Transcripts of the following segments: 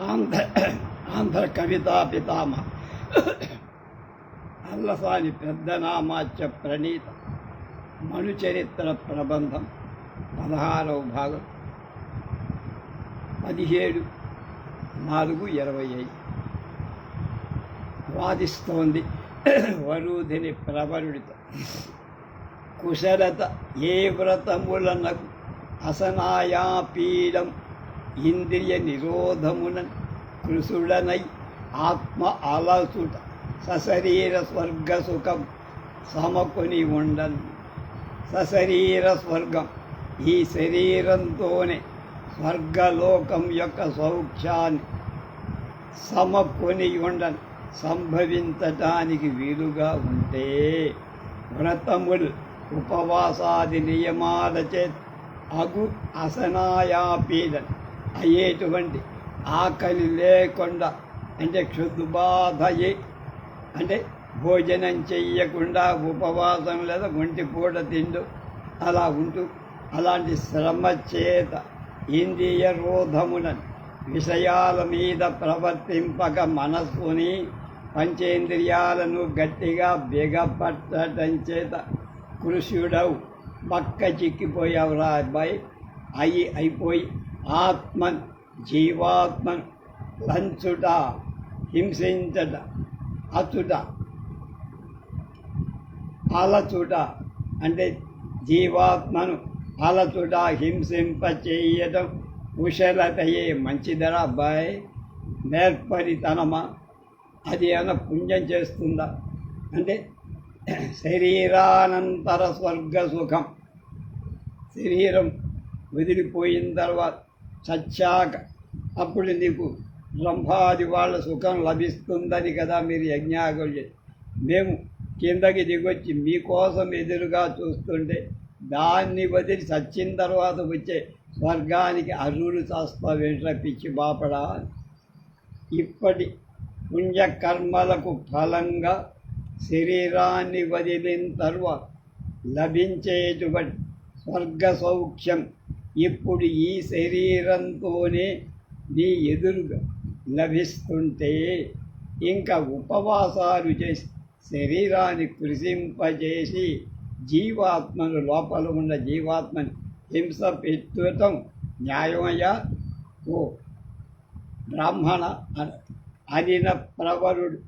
ఆంధ్ర ఆంధ్ర కవితా పితామహ అల్లసాని పెద్దనామాచ్య ప్రణీత మనుచరిత్ర ప్రబంధం 16వ భాగం 17/4/25 వాదిస్తోంది వరూధిని ప్రవరుడిత. కుశలత ఏ వ్రతములనకు అసనాయాపీడం ఇంద్రియ నిరోధమునన్ కృసుడనై ఆత్మ అలసుట సశరీర స్వర్గ సుఖం సమకొని ఉండన్. సశరీర స్వర్గం ఈ శరీరంతోనే స్వర్గలోకం యొక్క సౌఖ్యాన్ని సమకొని ఉండన్ సంభవించటానికి వీలుగా ఉంటే వ్రతములు ఉపవాసాది నియమాల చేత అగు అసనాయాపీడన్ అయ్యేటువంటి ఆకలి లేకుండా అంటే క్షుద్బాధయే అంటే భోజనం చెయ్యకుండా ఉపవాసం లేదా ఒంటి పూట తిండు అలా ఉంటూ అలాంటి శ్రమ చేత ఇంద్రియ రోధములను విషయాల మీద ప్రవర్తింపక మనస్సుని పంచేంద్రియాలను గట్టిగా బిగపట్టడం చేత కృషుడవు పక్క చిక్కిపోయావురా అబ్బాయి అయిపోయి ఆత్మన్ జీవాత్మను లంచుట హింసించట అచుట అలచుట అంటే జీవాత్మను అలచుట హింసింప చేయటం కుశలతయే మంచిదరా అబ్బాయి. నేర్పరితనమా అది ఏమైనా పుణ్యం చేస్తుందా అంటే శరీరానంతర స్వర్గ సుఖం శరీరం వదిలిపోయిన తర్వాత చచ్చాక అప్పుడు నీకు బ్రహ్మాది వాళ్ళ సుఖం లభిస్తుందని కదా మీరు యజ్ఞాగం చేసి మేము కిందకి దిగొచ్చి మీకోసం ఎదురుగా చూస్తుంటే దాన్ని వదిలి చచ్చిన తర్వాత వచ్చే స్వర్గానికి అర్రులు చేస్తావేంట్రా పిచ్చి బాపడా. ఇప్పటి పుణ్యకర్మలకు ఫలంగా శరీరాన్ని వదిలిన తర్వాత లభించేటువంటి స్వర్గ సౌఖ్యం ఇప్పుడు ఈ శరీరంతోనే నీ ఎదురుగా లభిస్తుంటే ఇంకా ఉపవాసాలు చేసి శరీరాన్ని కృషింపజేసి జీవాత్మను లోపల ఉన్న జీవాత్మని హింస పెట్టడం న్యాయమయ్యా ఓ బ్రాహ్మణ అనిన ప్రవరుడు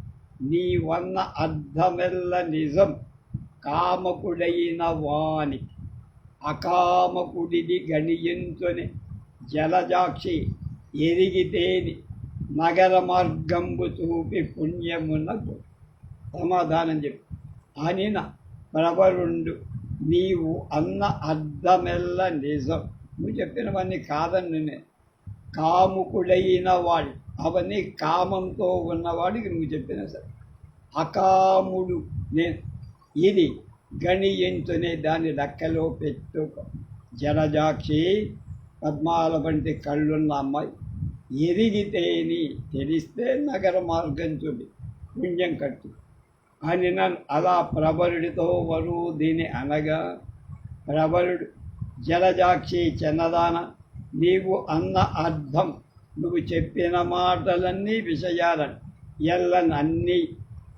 నీ వన్న అర్థమెల్ల నిజం కామకుడైన వాని అకామకుడిది గణియించుని జలజాక్షి ఎరిగితేని నగర మార్గంబు చూపి పుణ్యమునకు సమాధానం చెప్పు. అనిన ప్రవరుండు నీవు అన్న అర్థమెల్ల నిజం నువ్వు చెప్పినవన్నీ కాదని నేను కాముకుడైన వాడు అవన్నీ కామంతో ఉన్నవాడికి నువ్వు చెప్పిన సరే అకాముడు నేను ఇది గణియించునే దాన్ని లెక్కలో పెట్టుకో. జలజాక్షి పద్మాల వంటి కళ్ళున్న అమ్మాయి ఎరిగితేని తెలిస్తే నగర మార్గం చూపి పుణ్యం కట్టు అని నన్ను అలా ప్రబలుడితో వరూధిని అనగా ప్రబలుడు జలజాక్షి చిన్నదాన నీవు అన్న అర్థం నువ్వు చెప్పిన మాటలన్నీ విషయాలని ఎల్లనన్నీ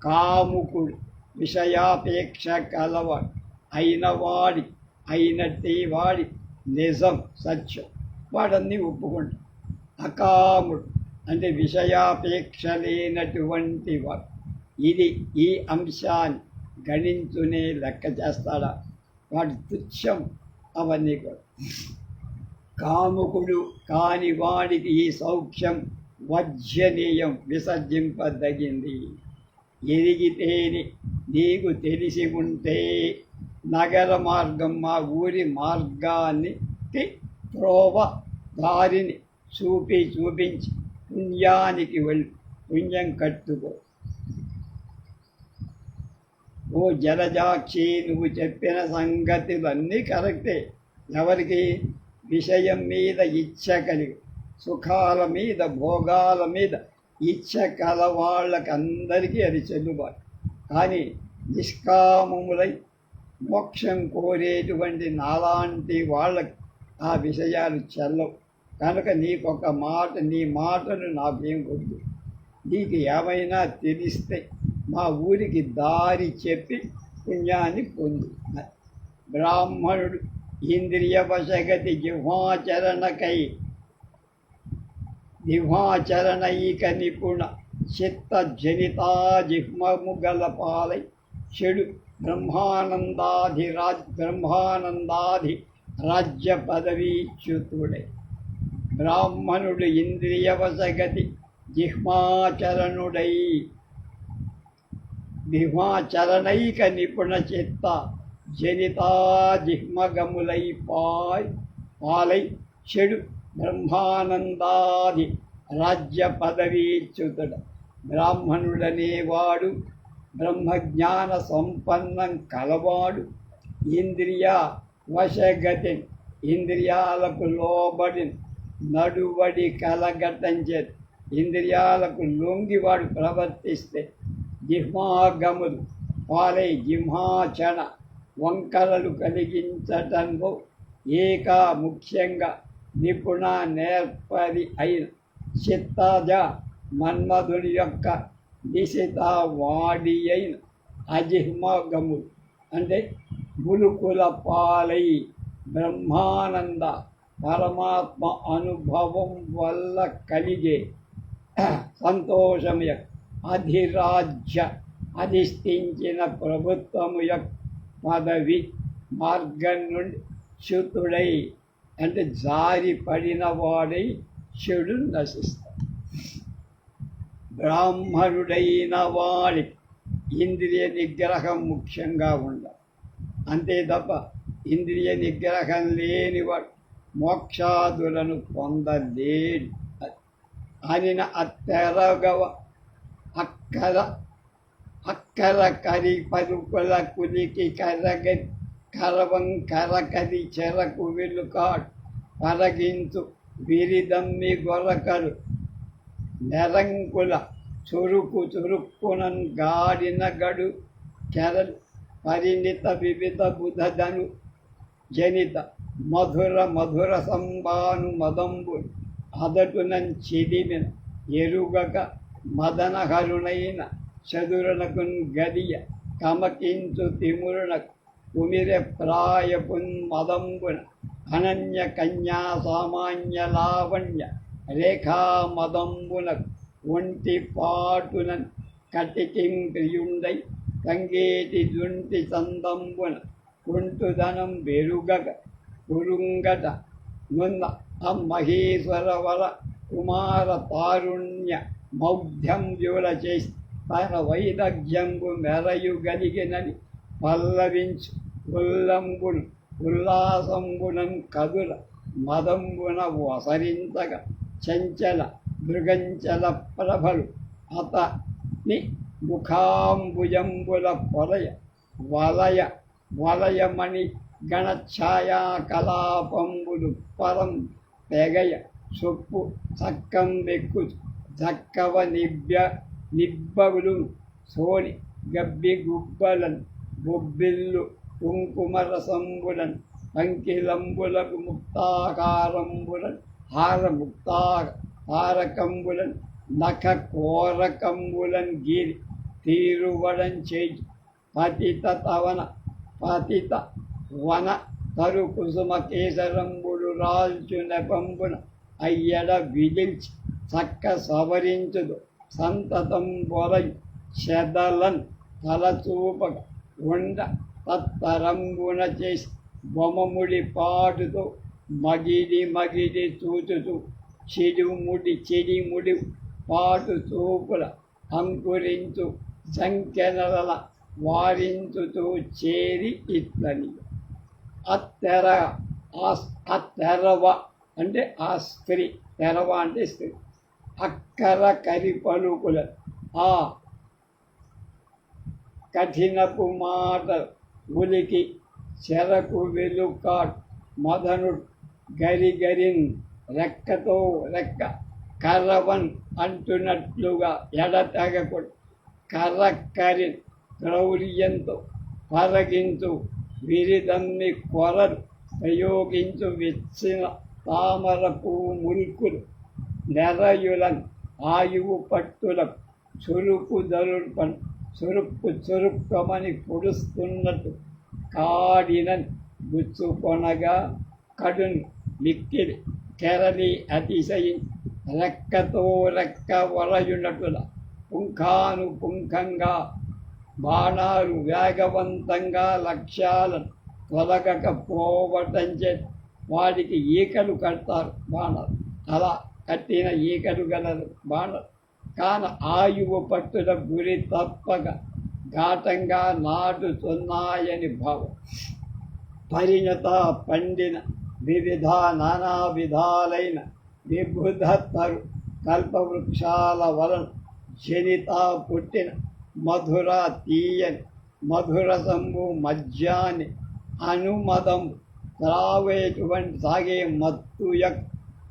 కాముకుడు విషయాపేక్ష కలవాడు అయినవాడి అయినట్టి వాడి నిజం సత్యం వాడన్నీ ఒప్పుకుంటాడు. అకాముడు అంటే విషయాపేక్ష లేనటువంటి వాడు ఇది ఈ అంశాన్ని గణించునే లెక్క చేస్తాడా వాడి తుచ్చం అవన్నీ కూడా. కాముకుడు కాని వాడికి ఈ సౌఖ్యం వజ్యనీయం విసర్జింపదగింది. ఎరిగితేని నీకు తెలిసి ఉంటే నగర మార్గం మా ఊరి మార్గాన్ని త్రోవ దారిని చూపించి పుణ్యానికి వెళ్ళి పుణ్యం కట్టుకో. ఓ జలజాక్షి నువ్వు చెప్పిన సంగతులన్నీ కరెక్టే. ఎవరికి విషయం మీద ఇచ్చ కలిగి సుఖాల మీద భోగాల మీద ఇచ్చ కల వాళ్ళకందరికీ అది చెల్లుబాటు. కానీ నిష్కామములై మోక్షం కోరేటువంటి నాలాంటి వాళ్ళకి ఆ విషయాలు చెల్లవు. కనుక నీకొక మాట, నీ మాటలు నాకేం వద్దు. నీకు ఏమైనా తెలిస్తే మా ఊరికి దారి చెప్పి పుణ్యాన్ని పొందు. బ్రాహ్మణుడు ఇంద్రియ వశగతి జిహ్వాచరణైక నిపుణ చిత్త జనితా గల పాలై చెడు బ్రహ్మానందాధి రాజ్య పదవీచ్యుతుడై. బ్రాహ్మణుడు ఇంద్రియ వశగతి జిహ్వాచరణైక నిపుణ చిత్త జనితా జిహ్మగములై పాలై చెడు బ్రహ్మానందాది రాజ్య పదవీచ్యుతుడు. బ్రాహ్మణుడనేవాడు బ్రహ్మజ్ఞాన సంపన్నం కలవాడు. ఇంద్రియ వశగతి ఇంద్రియాలకు లోబడి నడువడి కలగటంచే ఇంద్రియాలకు లొంగివాడు ప్రవర్తిస్తే జిహ్మాగములు పాలై జిహ్మాచణ వంకరలు కలిగించటంలో ముఖ్యంగా నిపుణ నేర్పరి అయిన చిత్తాజ మన్మధుని యొక్క నిశిత వాడి అయిన అజిహ్మగములు అంటే ములుకుల పాలై బ్రహ్మానంద పరమాత్మ అనుభవం వల్ల కలిగే సంతోషము అధిష్ఠించిన ప్రభుత్వము యొక్క పదవి మార్గం నుండి చ్యుతుడై అంటే జారి పడిన వాడై చెడు నశిస్తాడు. బ్రాహ్మణుడైన వాడికి ఇంద్రియ నిగ్రహం ముఖ్యంగా ఉండాలి. అంతే తప్ప ఇంద్రియ నిగ్రహం లేనివాడు మోక్షాదులను పొందలేడు. అనిన అత్తెరగవ అక్కర కరి పరుపుల కులికి కరవం కరకరి చెరకు వెలుకాడు పరగించు విరిదమ్మి గొరకలు నెరంకుల చురుక్కునన్ గాడిన గడు కెరలు పరిణిత వివిధ బుధదను జనిత మధుర సంబాను మదంబు అదటునన్ చిదిమిన ఎరుగక మదనహరుణైన చదురునకున్ గదియ కమకించు తిమురునకు కుమిరె ప్రాయపున్ మదంబున అనన్య కన్యా సామాన్య లావణ్య రేఖా మదంబునకు ఒంటి పాటునన్ కటికిం ప్రియుండై కంగేటి దుంటి చందంబున కుంటుదనం బెరుగక కురుంగట నున్న మహేశ్వరవర కుమార తారుణ్య మౌఢ్యం జోల చేసి తన వైదగ్యంబు మెరయుగలిగినని పల్లవించు ఉల్లాసంబునం కదుల మదంబున వసరించగా చంచల మృగంచల ప్రభలు అతని ముఖాంబుజంబుల వలయమణి గణఛాయా కలాపంబులు పరం పెగయ సొప్పు చక్కం వెక్కు చక్కవ నిబ్బగులు సోని గబ్బి గుబ్బలన్ బొబ్బిల్లు కుంకుమరసంబులన్ పంకిలంబులకు ముక్తాకారంబులన్ హారకంబులన్ నఖ కోరకంబులన్ గిరి తీరువడం చేయి పతిత వన తరు కుసుమ కేసరంబుడు రాల్చు నెపంబున అయ్యడ విదిల్చి చక్క సవరించుదు సంతతం బొరయు చెదలన్ తలచూపక ఉండ తత్తరంబున చేసి బొమముడి పాటుతో మగిడి చూచుతూ చెడిముడి పాటు చూపుల అంకురించు సంఖ్యనల వారించుతూ చేరి ఇట్లని అత్తెరవ అంటే ఆ స్త్రీ, తెరవ అంటే స్త్రీ, అక్కర కరి పలుకుల ఆ కఠినపు మాట ఉలికి చెరకు వెలుకాట్ మదనుడు గరిన్ రెక్కతో రెక్క కర్రవన్ అంటున్నట్లుగా ఎడతెగకుడు కర్రకరిన్ క్రౌర్యంతో పరగించు విరిదమ్మి కొరలు ప్రయోగించు తామరపు ముల్కులు నెరయులన్ ఆయువు పట్టులకు చురుకు దరుపన్ చురుక్కమని పొడుస్తున్నట్టు కాడినన్ గుచ్చుకొనగా కడున్ మిక్కిలి కెరలి అతిశయి రెక్కతో రెక్క వరయునటుల పుంఖానుపుంఖంగా బాణాలు వేగవంతంగా లక్ష్యాలను తొలగకపోవటంచే వాడికి ఈకలు కడతారు బాణాలు. అలా కట్టిన ఈకలు గలరు బాణాలు. కాన ఆయువు పట్టుల గురి తప్పక ఘాటంగా నాటుతున్నాయని భావం. పరిణత పండిన వివిధ నానా విధాలైన విబుధ కల్పవృక్షాల వలన జనిత పుట్టిన మధుర తీయని మధురసంబు మధ్యాన్ని అనుమదము త్రావేటువంటి సాగే మత్తుయక్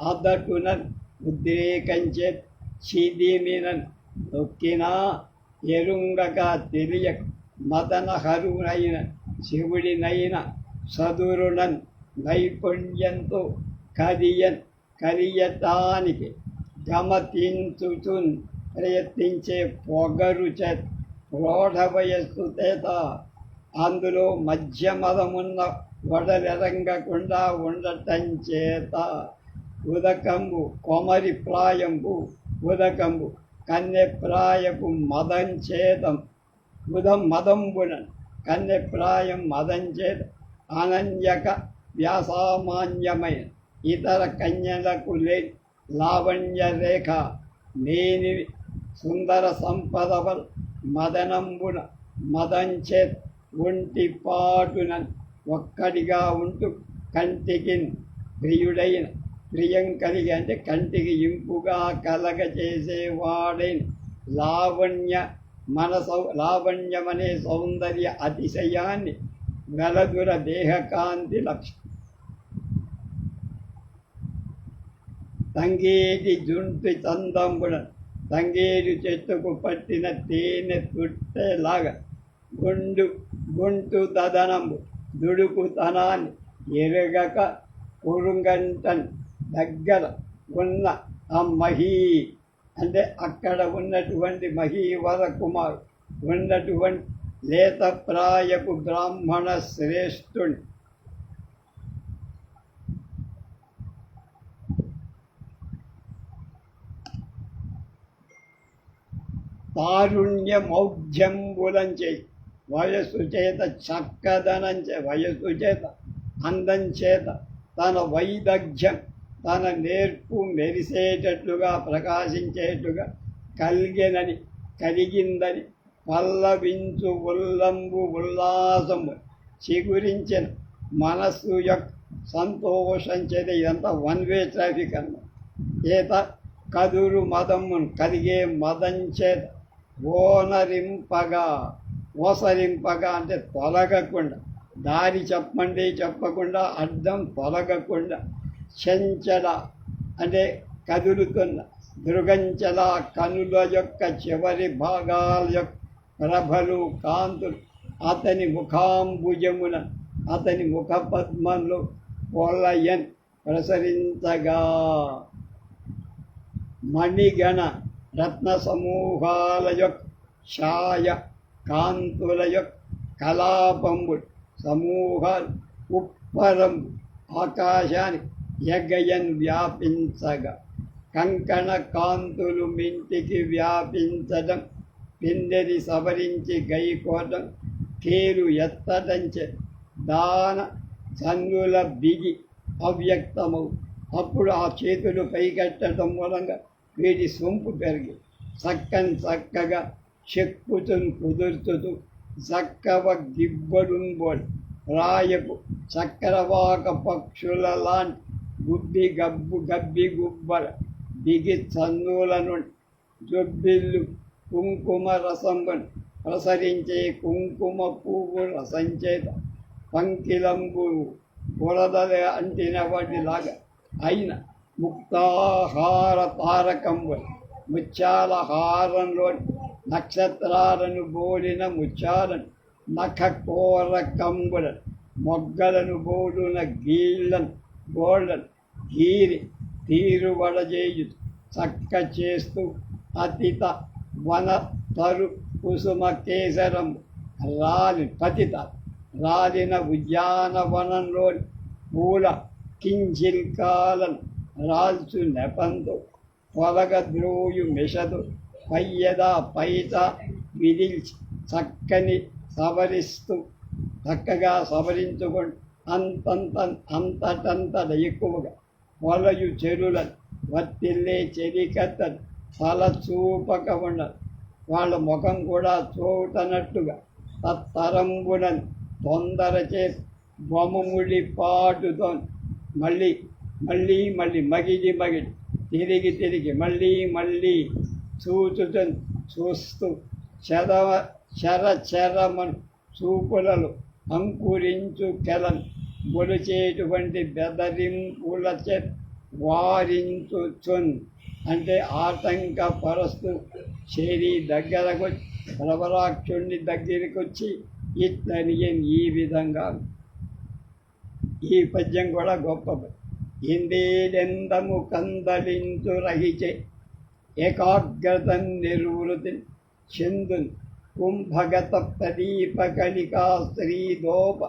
అదటునన్ ఉద్రేకంచే చిదిమినన్ నొక్కినా ఎరుంగక తెలియక మదనహరునైన శివుడినైన సదురునన్ నైపుణ్యంతో కలియటానికి గమతించుచున్ ప్రయత్నించే పొగరు చేత ప్రౌఢ వయస్సు చేత అందులో మధ్యమదమున్న వడలెరంగకుండా ఉండటం చేత ఉదకంబు కొమరి ప్రాయంబు ఉదకంబు కన్నె ప్రాయపు మదంచేతం మదంబున కన్నె ప్రాయం మదంచేత అనన్యక వ్యాసామాన్యమైన ఇతర కన్యలకు లేని లావణ్య రేఖ నేని సుందర సంపదవల్ మదనంబున మదంచేత్ ఒంటి పాటున ఒక్కడిగా ఉంటూ కంటికి ప్రియుడైన ప్రియం కలిగి అంటే కంటికి ఇంపుగా కలగచేసేవాడైన లావణ్యమనే సౌందర్య అతిశయాన్ని వెలదుర దేహకాంతి లక్ష్యం. తంగేటి జుంటి చందంబున తంగేరు చెట్టుకు పట్టిన తేనె తుట్టెలాగా గుంటు తదనంబు దుడుకుతనాన్ని ఎరగక కురుంగంటన్ దగ్గర ఉన్న ఆ మహీ అంటే అక్కడ ఉన్నటువంటి మహీవర కుమారు ఉన్నటువంటి లేత ప్రాయపు బ్రాహ్మణ శ్రేష్ఠుని తారుణ్యమౌఢ్యంబులం చేయి వయస్సు చేత చక్కదనం వయస్సు చేత అందం చేత తన వైదగ్ధ్యం తన నేర్పు మెరిసేటట్లుగా ప్రకాశించేట్టుగా కలిగిందని పల్లవించు ఉల్లంబు ఉల్లాసము చిగురించిన మనస్సు యొక్క సంతోషం చేత ఇదంతా వన్ వే ట్రాఫిక్ అన్నమాట. చేత కదురు మదమును కలిగే మదం చేత ఓసరింపగా అంటే తొలగకుండా దారి చెప్పకుండా అడ్డం తొలగకుండా చంచల అంటే కదులుతున్న దృగంచల కనుల యొక్క చివరి భాగాల యొక్క ప్రభలు కాంతులు అతని ముఖాంబుజమున అతని ముఖ పద్మంలో పొల్లయన్ ప్రసరించగా మణిగణ రత్న సమూహాల యొక్క ఛాయ కాంతుల యొక్క కలాపంబుడు సమూహాలు ఉప్పరంబు ఆకాశానికి ఎగయన్ వ్యాపించగా కంకణ కాంతులు మింటికి వ్యాపించడం పిందెరి సవరించి గైకోటం కేరు ఎత్తడంచే దాన చన్నుల బిగి అవ్యక్తమవు. అప్పుడు ఆ చేతులు పైకెట్టడం మూలంగా వీటి సొంపు పెరిగి చక్కగా చెక్కుతును కుదుర్చుతూ చక్కవ గిబ్బడుంబోడు రాయపు చక్రవాక పక్షుల లాంటి గబ్బి గుబ్బల దిగి చన్నుల నుండి జొబ్బిల్లు కుంకుమ రసంబను ప్రసరించే కుంకుమ పువ్వు రసంచేత పంకిలంబు బురదల అంటిన వాటిలాగా అయిన ముక్తాహార తారకంబు ముత్యాల హారంలోని నక్షత్రాలను బోలిన ముత్యాలను నఖ కోర కంబులను మొగ్గలను బోలున గోళ్ళను గీరి తీరువడజేయు చక్క చేస్తూ అతిత వన తరు కుసుమ కేసరం రాలిన ఉద్యానవనంలోని పూల కించిల్కాలను రాల్చు నెపంతో పొలగద్రోయు మిషదు పయ్యద పైట విదిల్చి చక్కగా సవరించుకొని అంతటంతట ఎక్కువగా మొలయు చెరులను వర్తిల్లే చెరికత్తను తల చూపక ఉండదు. వాళ్ళ ముఖం కూడా చూడనట్టుగా తత్తరంబునని తొందర చేసి బొమ్మముడి పాటుతో మళ్ళీ మగిడి తిరిగి మళ్ళీ చూస్తూ చెరమను చూపులలో అంకురించు కెలను గొలిచేటువంటి బెదరింపులచే వారించుచున్ అంటే ఆటంకపరుస్తూ చేరి దగ్గరకు ప్రవరాక్షుణ్ణి దగ్గరికి వచ్చి ఇట్లని ఈ విధంగా. ఈ పద్యం కూడా గొప్పది. ఇందేదెందము కందలించు రహిచే ఏకాగ్రత నిర్వృతి చందున్ కుంభగత ప్రదీపకళికా శ్రీదోప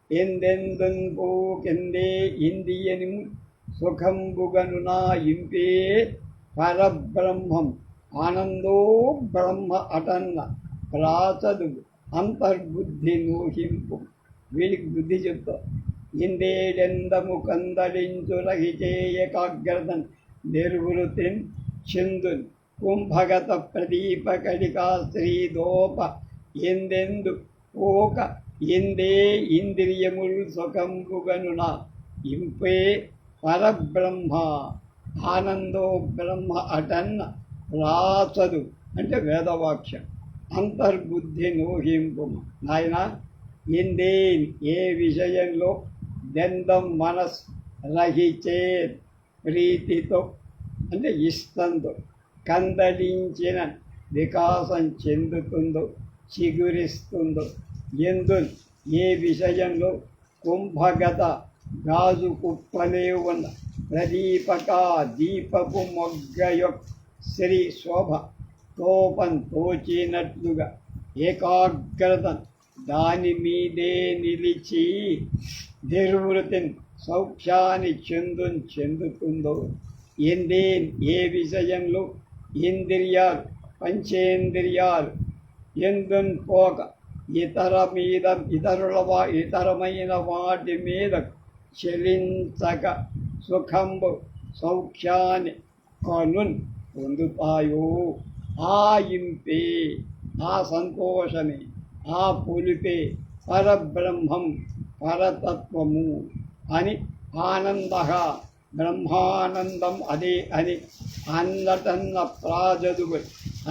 ఎందెందున్ పోకెందే ఇందియని సుఖంబుగను నా ఇంపే పరబ్రహ్మం ఆనందో బ్రహ్మ అటన్న ప్రాచదు అంతర్బుద్ధి నూహింపు. వీడికి బుద్ధి చెప్తా. ఇందేడెందము కందలించు రహిచే ఏకాగ్రతన్ నిర్వృతిన్ చందున్ కుంభగత ప్రదీపకళికా శ్రీదోప ఎందెందు పోక ఎందే ఇంద్రియములు సుఖంబుగనున ఇంపే పరబ్రహ్మ ఆనందో బ్రహ్మ అటన్న రాచదు అంటే వేదవాక్యం. అంతర్బుద్ధి నూహింపు. నాయన ఇందే ఏ విషయంలో దెందం మనస్ రహిచే ప్రీతితో అంటే ఇష్టంతో కందలించిన వికాసం చెందుతుందో చిగురిస్తుందో ఎందు ఏ విషయంలో కుంభగత గాజు కుప్పలే ఉన్న ప్రదీపక దీపపు మొగ్గ యొక్క శ్రీ శోభ తోపం తోచినట్లుగా ఏకాగ్రత దాని మీదే నిలిచి నిర్వృతిని సౌఖ్యాన్ని చెందుతుందో ఎందే ఏ విషయంలో ఇంద్రియాలు పంచేంద్రియాలు ఎందున్ పోక ఇతరమైన వాటి మీద చెలించక సుఖంబు సౌఖ్యాన్ని కనున్ పొందుతాయో ఆ ఇంపే ఆ సంతోషమే ఆ పులిపే పరబ్రహ్మం పరతత్వము అని ఆనంద బ్రహ్మానందం అదే అని అన్నటన్న ప్రాజదువు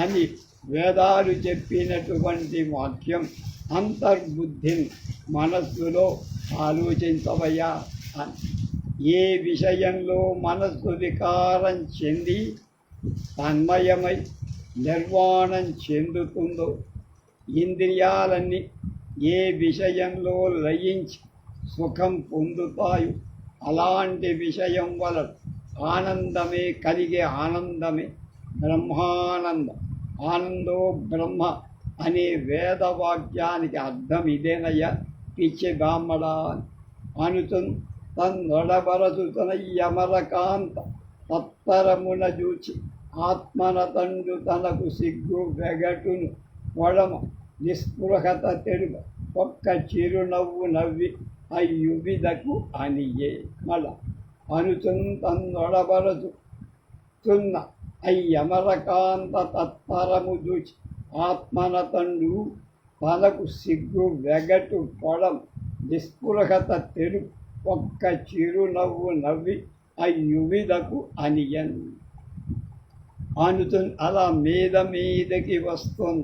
అని వేదాలు చెప్పినటువంటి వాక్యం అంతర్బుద్ధిని మనస్సులో ఆలోచించవయ్యా అని. ఏ విషయంలో మనస్సు వికారం చెంది తన్మయమై నిర్వాణం చెందుతుందో ఇంద్రియాలన్నీ ఏ విషయంలో లయించి సుఖం పొందుతాయో అలాంటి విషయం వలన ఆనందమే కలిగే ఆనందమే బ్రహ్మానందం. ఆనందో బ్రహ్మ అనే వేదవాక్యానికి అర్థం ఇదేనయ్యా పిచ్చి బ్రాహ్మడా అనుతు తన్నొడబరచుతన యమరకాంత తత్తరమున చూచి ఆత్మన తండ్రు తనకు సిగ్గు వెగటును పొడమ నిస్పృహత తెలుగ ఒక్క చిరునవ్వు నవ్వి అయ్యువిదకు అనియే. మళ్ళ అనుతున్ తన్నొడబరచుతున్న అయ్యమరకాంత తత్తరము చూచి ఆత్మన తండ్రు తనకు సిగ్గు వెగటు పొడం నిస్పృహత తెలుగు ఒక్క చిరునవ్వు నవ్వి అయ్యువిదకు అనియన్. అనుతున్ అలా మీదకి వస్తున్న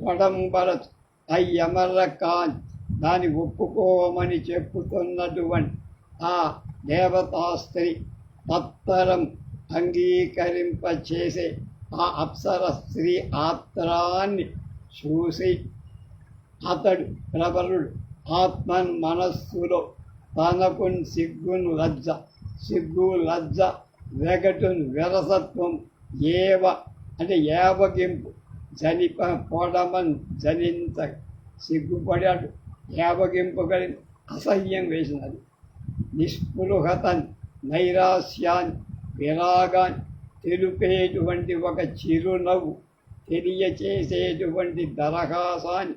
వడంబరచు అయ్యమరకాన్ దాన్ని ఒప్పుకోమని చెప్పుతున్నటువంటి ఆ దేవతాస్త్రీ తత్తరం అంగీకరింపచేసే ఆ అప్సర స్త్రీ ఆత్రాన్ని చూసి అతడు ప్రబలుడు ఆత్మన్ మనస్సులో తనకు సిగ్గును లజ్జ సిగ్గు లజ్జ వెగటున్ విరసత్వం ఏవ అంటే ఏవగింపు జనిప పొడమన్ జనించ సిగ్గుపడాడు ఏవగింపు కలిగి అసహ్యం వేసినది. నిస్పృహతన్ నైరాస్యాన్ని విరాగాన్ని తెలుపేటువంటి ఒక చిరునవ్వు తెలియచేసేటువంటి దరహాసాన్ని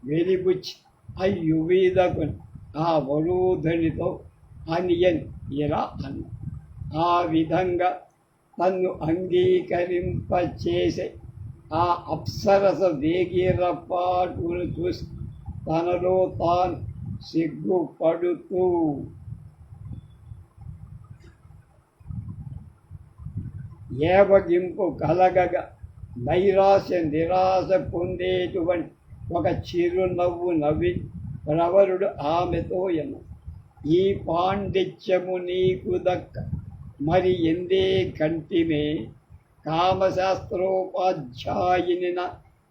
వెలిబుచ్చి అయ్యువీదకు ఆ వరూధనితో అనియన్ ఇలా అన్న. ఆ విధంగా తన్ను అంగీకరింపచేసే ఆ అప్సరస వేగిరపాటును చూసి తనలో తాను సిగ్గుపడుతూ ఏవగింపు కలగగా నైరాశ్య నిరాశ పొందేటువంటి ఒక చిరునవ్వు నవ్వి ప్రవరుడు ఆమెతో ఎన్న, ఈ పాండిత్యము నీకు దక్క మరి ఎందే కంటిమే కామశాస్త్రోపాధ్యాయునిన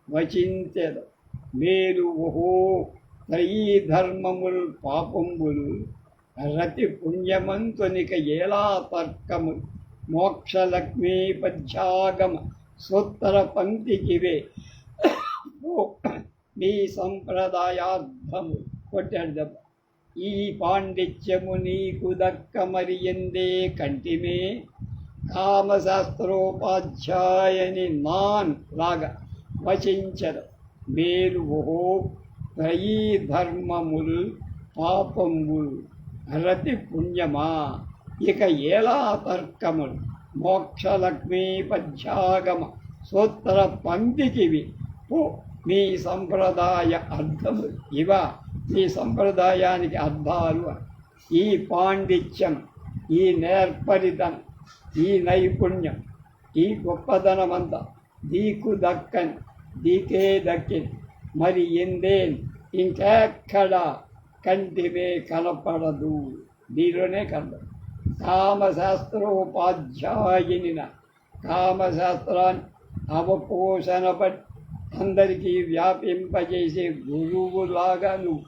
వచించెద మేలు ఓహో త్రయీ ధర్మముల్ పాపంబులు రతి పుణ్యమంతునిక ఏలా తర్కములు మోక్షలక్ష్మీపద్యాగమ సూత్ర పంక్తికివే మీ సంప్రదాయార్థము కొట్టాడు దెబ్బ. ఈ పాండిత్యము నీకు దక్క మరి ఎందే కంటిమే కామశాస్త్రోపాధ్యాయని నాన్ లాగా వచించదు మేలు ఓహో త్రయీ ధర్మములు పాపములు రతి పుణ్యమా ఇక ఎలా తర్కములు మోక్షలక్ష్మీపద్యాగమ సూత్ర పంక్తికివి ఓ మీ సంప్రదాయ అర్థములు ఇవా ఈ సంప్రదాయానికి అర్థాలు. ఈ పాండిత్యం ఈ నేర్పరితనం ఈ నైపుణ్యం ఈ గొప్పదనమంతా నీకు దక్కని నీకే దక్కింది మరి ఎందేన్ ఇంకెక్కడా కంటివే కనపడదు నీలోనే కనపడదు. కామశాస్త్రోపాధ్యాయునిన కామశాస్త్రాన్ని అవపోషణపడి అందరికీ వ్యాపింపజేసే గురువులాగా నువ్వు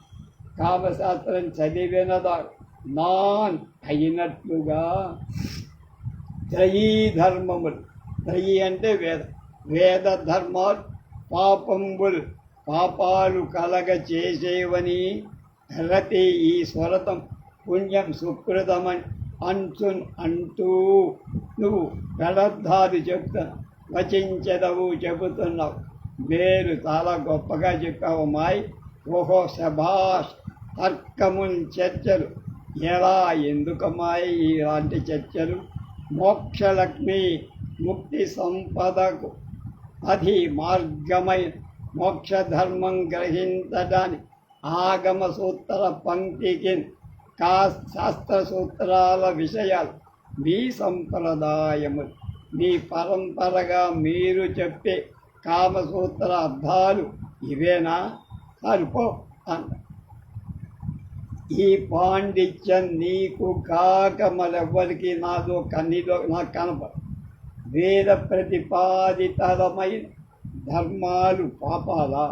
కామశాస్త్రం చదివినదా నాన్ అయినట్లుగా త్రయీ ధర్మములు త్రయీ అంటే వేద ధర్మాలు పాపంబులు పాపాలు కలగ చేసేవని రతి ఈ స్వరతం పుణ్యం సుకృతమని అంటూ నువ్వు పెడద్దాలు చెప్తాను వచించదవు చెబుతున్నావు. మీరు చాలా గొప్పగా చెప్పావు మాయ్. ఓహో శభాష్ తర్కమున్ చర్చలు ఎలా ఎందుకమ్మాయి ఇలాంటి చర్చలు మోక్షలక్ష్మి ముక్తి సంపదకు అది మార్గమైన మోక్షధర్మం గ్రహించడానికి ఆగమ సూత్ర పంక్తికి శాస్త్ర సూత్రాల విషయాలు మీ సంప్రదాయములు మీ పరంపరగా మీరు చెప్పే కామసూత్ర అర్థాలు ఇవేనా సరిపో అన్న. ఈ పాండిత్యం నీకు కాక మరెవ్వరికి నాదో కన్నీలో నాకు కనపడ. వేద ప్రతిపాదితమైన ధర్మాలు పాపాలా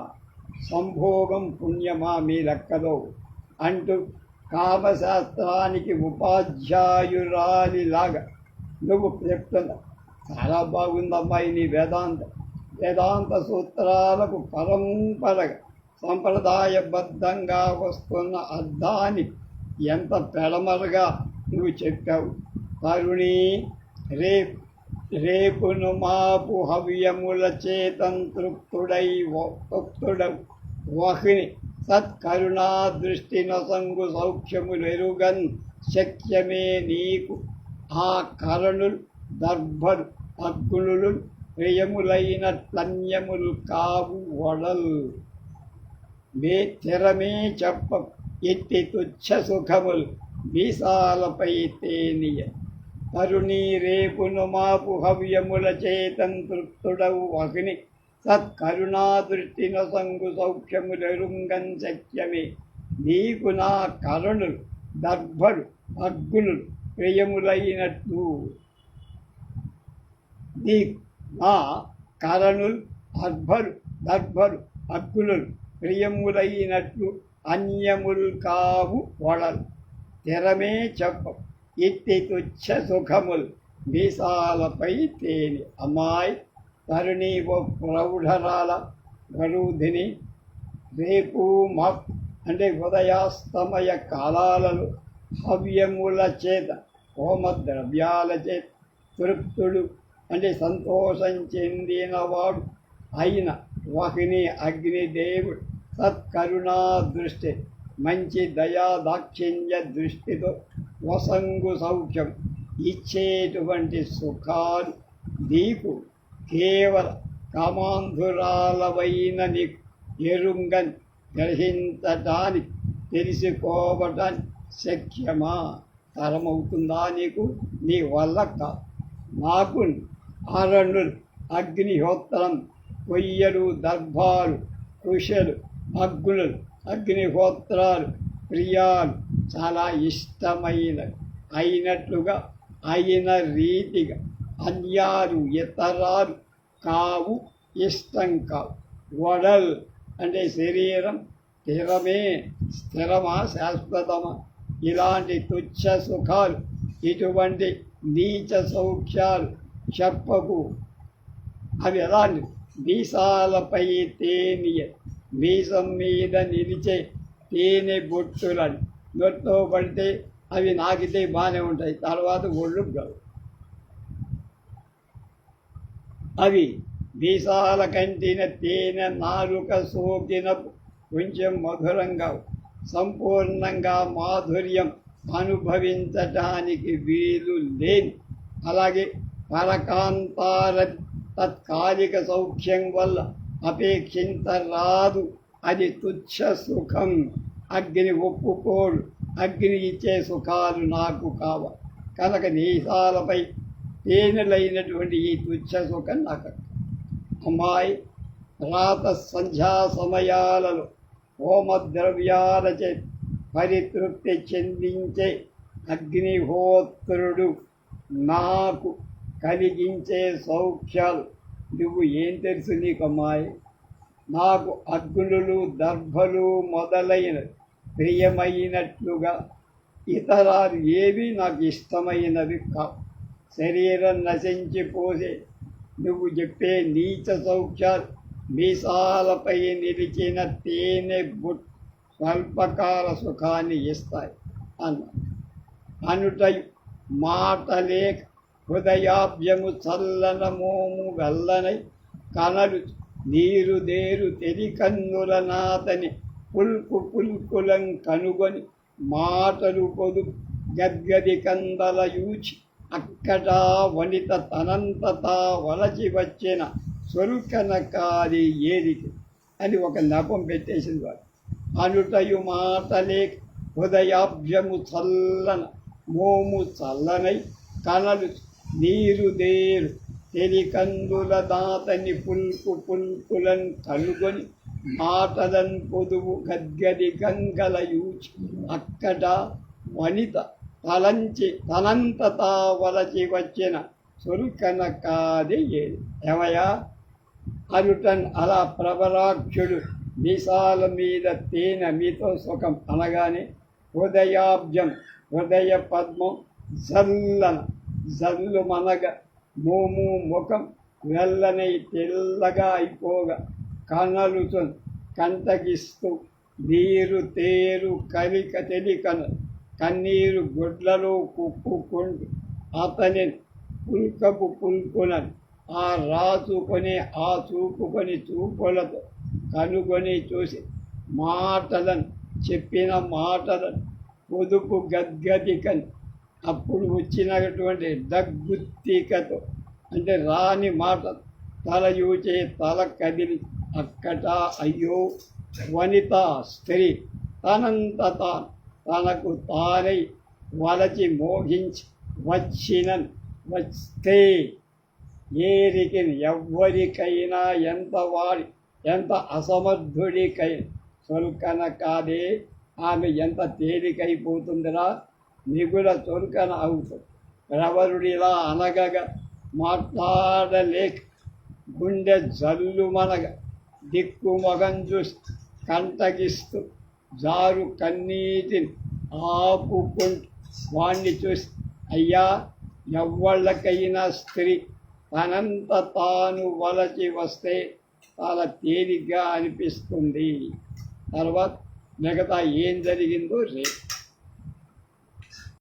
సంభోగం పుణ్యమా మీ లెక్కలో అంటూ కామశాస్త్రానికి ఉపాధ్యాయురాలిలాగా నువ్వు చెప్తున్నావు. చాలా బాగుందమ్మాయి నీ వేదాంత సూత్రాలకు పరంపరగా సంప్రదాయబద్ధంగా వస్తున్న అర్థాన్ని ఎంత పెడమరగా నువ్వు చెప్పావు. కరుణి రేపును మాపు హవ్యముల చేతంతృప్తుడై వహిని సత్కరుణా దృష్టి నొసంగు సౌఖ్యములెరుగన్ శక్యమే నీకు ఆ కరణులు దర్భలు అగ్నులు ప్రియములైన తన్యములు కావు వడల్ మే తెరమే చెప్ప ఎట్టి తుచ్చ సుఖములు వీసాలపై తేనియ కరుణీ రేపును మాపు హవ్యముల చేతంతృప్తుడవు అగ్ని సత్కరుణా దృష్టి నొసంగు సౌఖ్యములెరుంగన్ శక్యమే నీకు నా కరుణులు దర్భలు అగ్నులు ప్రియములైనట్లు నీ నా కరణులు దర్భలు అగ్నులు ప్రియములైనట్లు అన్యములు కావు వడలు తెరమే చెప్ప ఇట్టి తుచ్చ సుఖములు మీసాలపై తేని. అమ్మాయి తరుణి ఓ ప్రౌఢరాల వరుధిని, రేపు మా అంటే ఉదయాస్తమయ కాలాలలో హవ్యముల చేత హోమ ద్రవ్యాల చేత తృప్తుడు అంటే సంతోషం చెందినవాడు అయిన వాహిని అగ్నిదేవుడు సత్కరుణా దృష్టి మంచి దయా దాక్షిణ్య దృష్టితో వసంగు సౌఖ్యం ఇచ్చేటువంటి సుఖాలు నీకు కేవల కామాంధురాలవైన నీకు ఎరుంగని గ్రహించటానికి తెలుసుకోవటానికి శక్యమా? తరమవుతుందా నీకు? నీ వల్ల కాదు. నాకు అరణులు అగ్నిహోత్రం కొయ్యలు దర్భాలు కుశలు అగ్నులు అగ్నిహోత్రాలు ప్రియాలు చాలా ఇష్టమైనవి అయినట్లుగా అయిన రీతిగా అన్యాలు ఇతరాలు కావు, ఇష్టం కావు. వడల్ అంటే శరీరం స్థిరమే, స్థిరమా శాశ్వతమా? ఇలాంటి తుచ్చ సుఖాలు ఇటువంటి నీచ సౌఖ్యాలు చెప్పకు. అవి ఎలాంటి మీసాలపై తేనియ మీసం మీద నిలిచే తేనె బొట్టులని నొట్లో పడితే అవి నాకితే బాగానే ఉంటాయి, తర్వాత ఒళ్ళు కావు. అవి మీసాల కంటిన తేనె నాలుక సోకిన కొంచెం మధురంగా సంపూర్ణంగా మాధుర్యం అనుభవించటానికి వీలు లేని, అలాగే పరకాంతార తత్కాలిక సౌఖ్యం వల్ల అపేక్షించరాదు. అది తుచ్చ సుఖం. అగ్ని ఒప్పుకోడు. అగ్ని ఇచ్చే సుఖాలు నాకు కావాలి. కనుక నీసాలపై తేనెలైనటువంటి ఈ తుచ్చ సుఖం నాకు. అమ్మాయి రాత సంధ్యా సమయాలలో హోమద్రవ్యాల చే పరితృప్తి చెందించే అగ్నిహోత్రుడు నాకు కలిగించే సౌఖ్యాలు నువ్వు ఏం తెలుసు నీకు అమ్మాయి? నాకు అగ్నులు దర్భలు మొదలైన ప్రియమైనట్లుగా ఇతరాలు ఏవి నాకు ఇష్టమైనవి కావు. శరీరం నశించిపోసే నువ్వు చెప్పే నీచ సౌఖ్యాలు మీసాలపై నిలిచిన తేనె స్వల్పకాల సుఖాన్ని ఇస్తాయి అనుటయు మాటలేక హృదయాభ్యము చల్లన మోము వెల్లనై కనలు నీరుదేరు తెలికన్నుల నాతని పుల్కు పుల్కులం కనుగొని మాటలు పొదు గద్గది కందల యూచి అక్కట వనిత తనంతతా వలచి వచ్చిన సొరుకన కాది ఏరికి అని ఒక నెపం పెట్టేసింది వాడు. అనుటయు మాటలే హృదయాభ్యము చల్లన మోము చల్లనై కనలు నీరుదేరు తెలికందుల దాతని పుల్కు పుల్కులను కనుగొని మాటలను పొదువు గద్గది గంగల యూచి అక్కట వనిత తనంతతా వలచి వచ్చిన సొరుకన కాది ఏది. ఏమయ్యా అనుటన్ అలా ప్రబలాక్షుడు మీసాల మీద తేనె మీతో సుఖం అనగానే హృదయాబ్జం హృదయ పద్మం జల్లన జల్లు మనగ మోము ముఖం వెల్లనై తెల్లగా అయిపోగా కనలుతో కంటగిస్తూ నీరు తేరు కలిక తెలికన కన్నీరు గుడ్లలో కుప్పుకుంటూ అతని పుల్కపు పుల్కునని ఆ రాచుకొని ఆ చూపుకొని చూపులతో కనుగొని చూసి మాటలను చెప్పిన మాటలను పొదుపు గద్గదికని అప్పుడు వచ్చినటువంటి దగ్గుత్తికతో అంటే రాని మాట తల యూచే తల కదిలి అక్కట అయ్యో వనిత స్త్రీ తనంత తనకు తానై వలచి మోహించి వస్తే ఏరికి ఎవ్వరికైనా ఎంత అసమర్థుడికైనా సొల్కన కాదే ఆమె ఎంత తేలికైపోతుందిరా, మిగుల చొరుకన అవుతుంది. ప్రవరుడిలా అనగగా మాట్లాడలేక గుండె జల్లు మనగ దిక్కు మగం చూసి కంటగిస్తూ జారు కన్నీటిని ఆపుకుంటూ వాణ్ణి చూసి అయ్యా, ఎవ్వళ్ళకైనా స్త్రీ తనంత తాను వలచి వస్తే చాలా తేలిగ్గా అనిపిస్తుంది. తర్వాత మిగతా ఏం జరిగిందో రేపు.